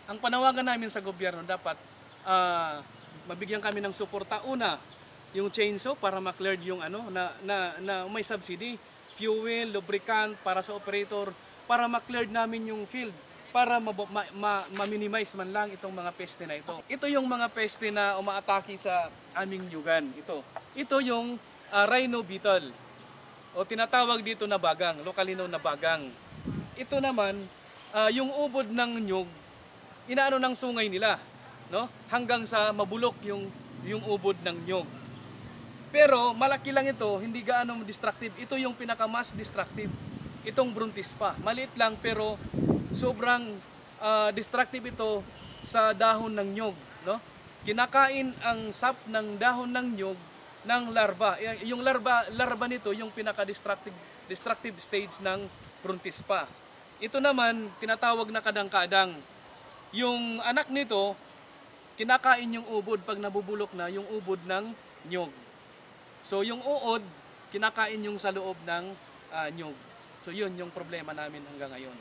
Ang panawagan namin sa gobyerno dapat mabigyan kami ng suporta. Una, yung chainsaw para ma-clear yung na may subsidy, fuel, lubricant para sa operator, para ma-clear namin yung field, para ma-minimize man lang itong mga peste na ito. Ito yung mga peste na umaatake sa aming nyugan. Ito yung rhino beetle o tinatawag dito na bagang, locally known na bagang. Ito naman, yung ubod ng nyug, inaano ng sungay nila, no? Hanggang sa mabulok yung ubod ng nyug. Pero malaki lang ito, hindi gaano destructive. Ito yung pinaka-mas destructive. Itong Bruntispa. Maliit lang pero sobrang destructive ito sa dahon ng nyug, no? Kinakain ang sap ng dahon ng nyug ng larva. Yung larva nito yung pinaka-destructive stage ng Bruntispa. Ito naman tinatawag na kadang-kadang. Yung anak nito kinakain yung ubod pag nabubulok na yung ubod ng nyug. So yung uod, kinakain yung sa loob ng nyug. So yun yung problema namin hanggang ngayon.